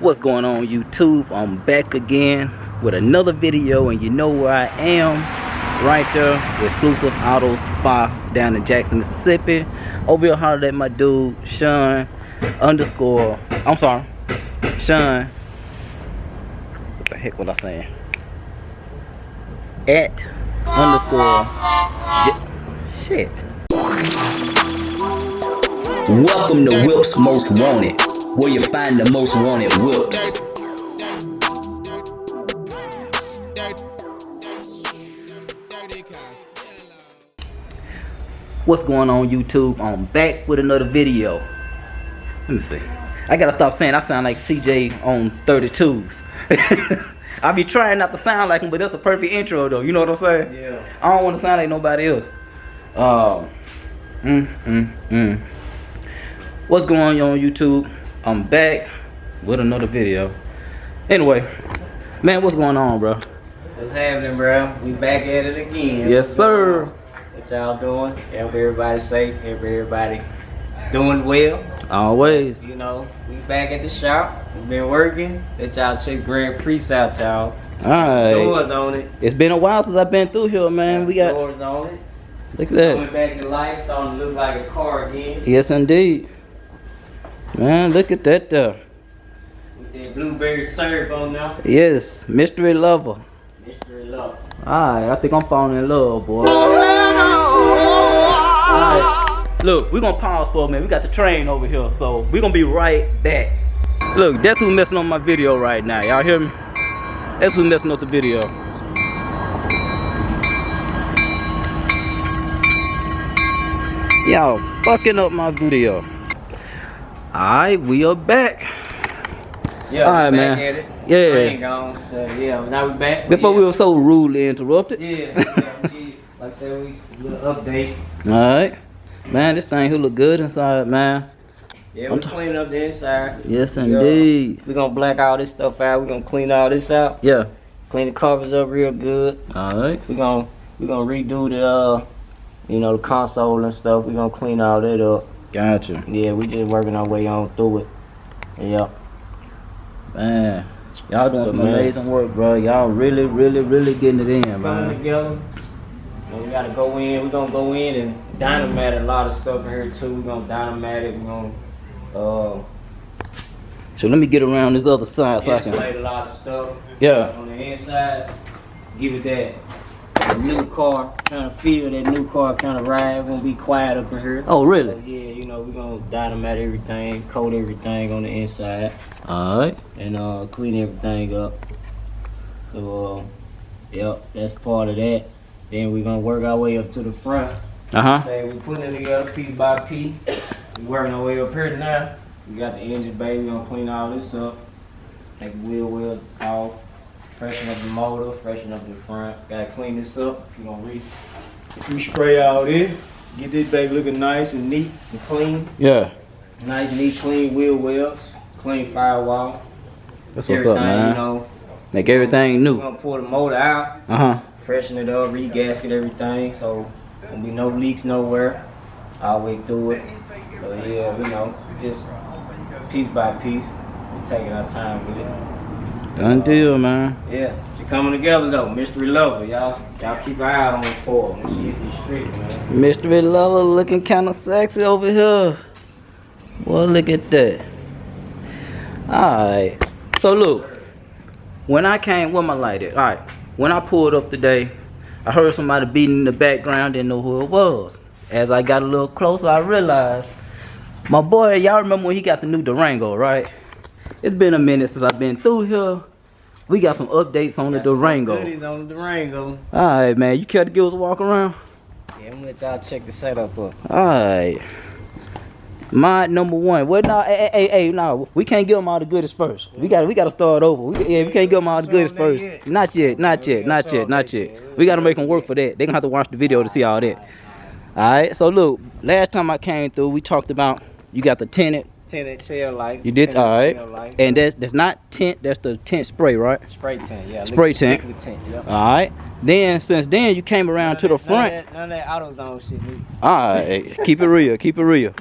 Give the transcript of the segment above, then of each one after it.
What's going on YouTube? I'm back again with another video, and you know where I am, right there, Exclusive Auto Spa down in Jackson, Mississippi. Over here hollered at my dude Chawn underscore, I'm sorry, Chawn, what the heck was I saying? At underscore shit. Welcome to Whips Most Wanted, where you find the most wanted whips. What's going on YouTube? I'm back with another video. Let me see. I gotta stop saying I sound like CJ on 32s. I be trying not to sound like him, but that's a perfect intro though. You know what I'm saying? Yeah. I don't want to sound like nobody else. What's going on YouTube? I'm back with another video. Anyway, man, what's going on, bro? What's happening, bro? We back at it again. Yes, sir. What y'all doing? Hope everybody safe. Everybody doing well. Always. You know, we back at the shop. We been working. Let y'all check Prix out, y'all. Alright. Doors on it. It's been a while since I've been through here, man. We got doors on it. Look at that. Coming back to life, starting to look like a car again. Yes, indeed. Man, look at that there. With that blueberry syrup on there. Yes, mystery lover. Mystery lover. Alright, I think I'm falling in love, boy. Alright, look, we're gonna pause for a minute. We got the train over here, so we're gonna be right back. Look, that's who's messing on my video right now. Y'all hear me? That's who's messing up the video. Y'all fucking up my video. Alright, we are back. Yeah, alright, man. At it. Yeah. Train gone, so yeah, now we back. Before we were so rudely interrupted. Yeah, we, like I said, we little update. Alright. Man, this thing here look good inside, man. Yeah, we're cleaning up the inside. Yes, indeed. We're gonna black all this stuff out. We're gonna clean all this out. Yeah. Clean the covers up real good. Alright. We're gonna redo the you know, the console and stuff. We're gonna clean all that up. Gotcha. Yeah, we just working our way on through it. Yeah. Man, y'all doing some amazing work, bro. Y'all really getting it in, man. Coming together. We gotta go in. We're gonna go in and dynamite a lot of stuff in here too. We're gonna dynamite it. We're gonna so let me get around this other side so I can insulate a lot of stuff. Yeah. On the inside, give it that new car, trying to feel that new car kind of ride. We're gonna be quiet up in here. Oh, really? So, yeah, you know, we're gonna dynamite everything, coat everything on the inside. Alright. And clean everything up. So, yep, that's part of that. Then we're gonna work our way up to the front. Say we're putting it together piece by piece. We're working our way up here now. We got the engine bay. We're gonna clean all this up. Take the wheel off. Freshen up the motor, freshen up the front. Gotta clean this up. We're gonna re-spray all this. Get this baby looking nice and neat and clean. Yeah. Nice, neat, clean wheel wells, clean firewall. That's what's up, man. You know, make everything new. We're gonna pull the motor out. Freshen it up, re-gasket everything, so gonna be no leaks nowhere all the way through it. So yeah, you know, just piece by piece, we're taking our time with it. Done deal, man. Yeah, she coming together though. Mystery lover, y'all keep an eye out on the for when she hit these streets, man. Mystery lover looking kind of sexy over here. Boy, look at that. Alright, so look, when I came, where my light at? Alright, when I pulled up today, I heard somebody beating in the background, didn't know who it was. As I got a little closer, I realized my boy, y'all remember when he got the new Durango, right? It's been a minute since I've been through here. We got some updates on the Durango. Goodies on the Durango. Alright, man, you care to give us a walk around? Yeah, I'm gonna let y'all check the setup up. Alright. Mod number one. Well, no, hey, no, we can't give them all the goodies first. We gotta start over. We can't give them all the goodies first. Not yet. We gotta make them work for that. They gonna have to watch the video to see all that. Alright, so look, last time I came through, we talked about you got the tinted tail light. You did, alright. And that's not tint, that's the tint spray, right? Spray tint, yeah. Spray tint. Liquid tint, yep. Alright. Then since then you came around to the front. None of that AutoZone shit. Alright, keep it real.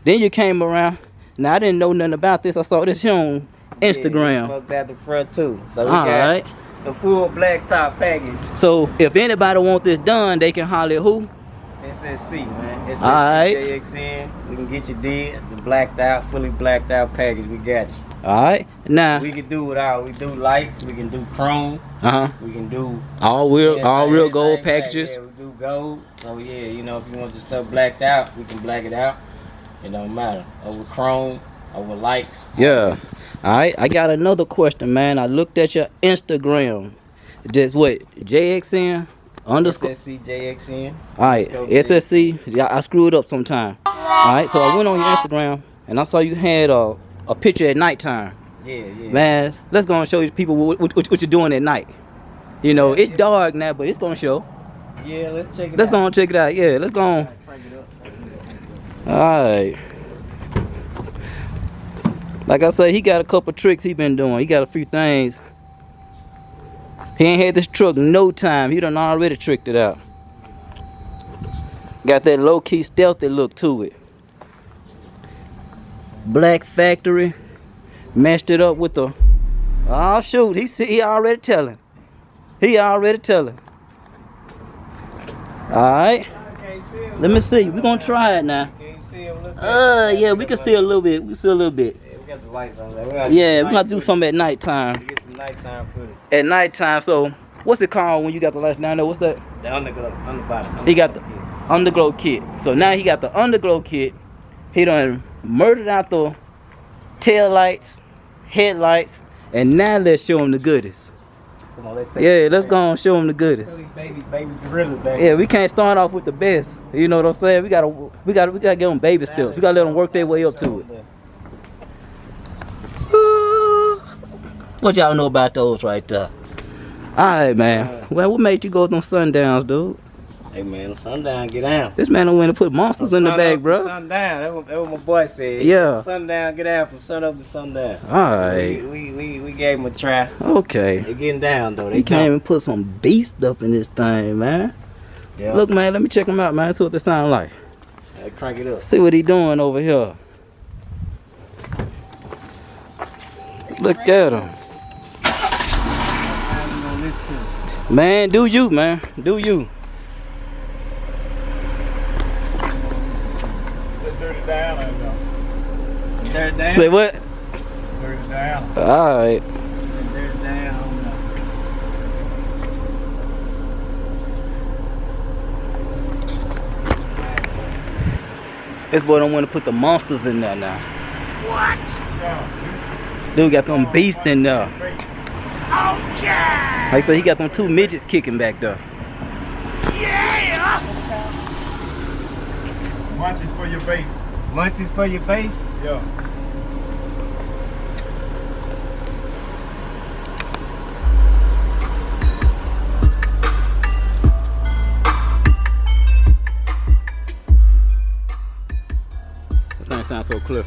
Then you came around. Now I didn't know nothing about this. I saw this here on Instagram. Yeah, smoked out the front too. So we got the full black top package. So if anybody want this done, they can holler at who? SSC, man. SSC JXN. We can get you the blacked out, fully blacked out package. We got you. Alright. Now we can do it all. We do lights, we can do chrome. We can do all real gold packages. Yeah, we do gold. So yeah, you know, if you want the stuff blacked out, we can black it out. It don't matter. Over chrome, over lights. Yeah. Alright, I got another question, man. I looked at your Instagram. Just what? JXN underscore SSC JXN. Alright, SSC. Yeah, I screwed up sometime. Alright, so I went on your Instagram and I saw you had a picture at nighttime. Yeah. Man, let's go and show you people what you're doing at night. You know, it's dark now, but it's gonna show. Yeah, let's check it out. Let's go and check it out. Yeah, let's go on. Alright. Like I said, he got a couple tricks he been doing. He got a few things. He ain't had this truck no time. He done already tricked it out. Got that low-key stealthy look to it. Black factory. Matched it up with the... Oh shoot, he already telling. He already telling. Alright. Let me see. We're gonna try it now. Yeah, we can see a little bit. We can see a little bit. Yeah, we got the lights on there. Yeah, we're gonna do something at nighttime. Get some nighttime footage. At nighttime, so what's it called when you got the lights down there? What's that? The underglow, underbody. He got the underglow kit. So now he got the underglow kit. He done murdered out the tail lights, headlights, and now let's show him the goodies. Come on, let's go and show him the goodies. Baby gorilla, baby. Yeah, we can't start off with the best. You know what I'm saying? We gotta give them baby steps. We gotta let them work their way up to it. What y'all know about those right there? Alright, man. Well, what made you go with them sundowns, dude? Hey, man, sundown, get down. This man went to put monsters in the bag, bro. Sundown, that's what my boy said. Yeah. Sundown, get down from sun up to sundown. Alright. We gave him a try. Okay. They getting down, though. He came and put some beast up in this thing, man. Yeah. Look, man, let me check him out, man. See what they sound like. Yeah, crank it up. See what he doing over here. Look at him. Man, do you, man. Do you. Dirty down, I know. Dirty down? Say what? Dirty down. Alright. Dirty down. This boy don't want to put the monsters in there now. What? Dude got them beasts in there. Okay. Like I said, he got them two midgets kicking back there. Yeah. Munchies for your base. Munchies for your face? Yeah. That thing sounds so clear.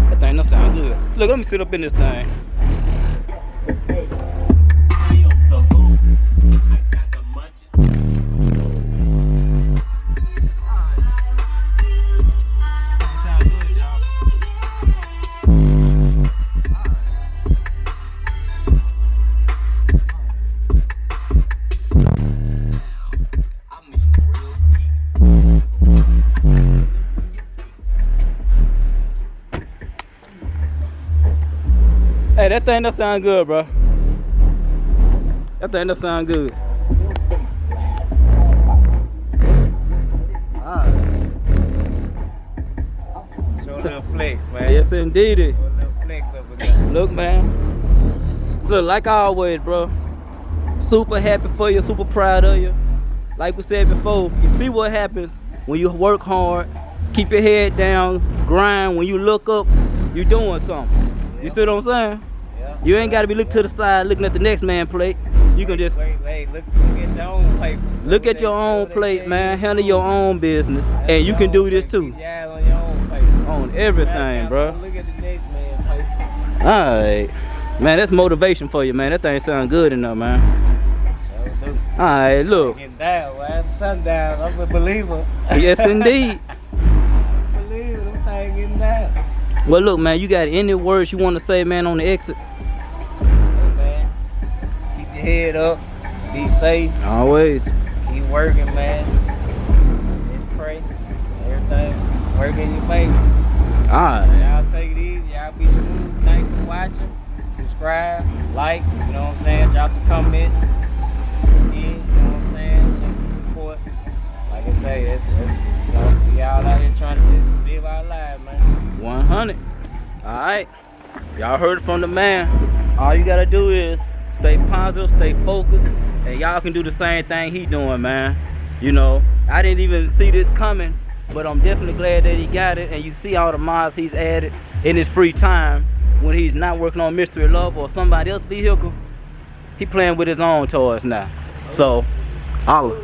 That thing don't sound good. Look, let me sit up in this thing. Hey, that thing don't sound good, bro. That thing don't sound good. Show a little flex, man. Yes, indeed. Show a little flex over there. Look, man. Look, like always, bro. Super happy for you, super proud of you. Like we said before, you see what happens when you work hard, keep your head down, grind. When you look up, you doing something. You see what I'm saying? Yeah. You ain't gotta be looking to the side, looking at the next man plate. You can just wait, look at your own plate. look at your own plate, man. Handle your own business, and you can do this too. Yeah, on your own plate. On everything, bro. Look at the next man plate. Alright, man, that's motivation for you, man. That thing sound good enough, man. Alright, look. Getting down, man. Sundown. I'm a believer. Yes, indeed. Believer, them things getting down. Well, look, man, you got any words you want to say, man, on the exit? Hey, man, keep your head up. Be safe. Always. Keep working, man. Just pray. Everything work in your favor. Alright. Y'all take it easy. Y'all be smooth. Thanks for watching. Subscribe, like, you know what I'm saying? Drop the comments. Yeah, you know what I'm saying? Show some support. Like I say, it's you know, we all out here trying to just live our lives, man. 100. Alright. Y'all heard it from the man. All you gotta do is stay positive, stay focused, and y'all can do the same thing he doing, man. You know, I didn't even see this coming, but I'm definitely glad that he got it. And you see all the mods he's added in his free time when he's not working on Mystery Love or somebody else's vehicle. He playing with his own toys now. So, holla.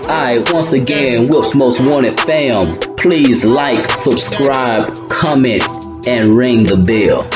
Alright, once again, Whip's Most Wanted fam, please like, subscribe, comment, and ring the bell.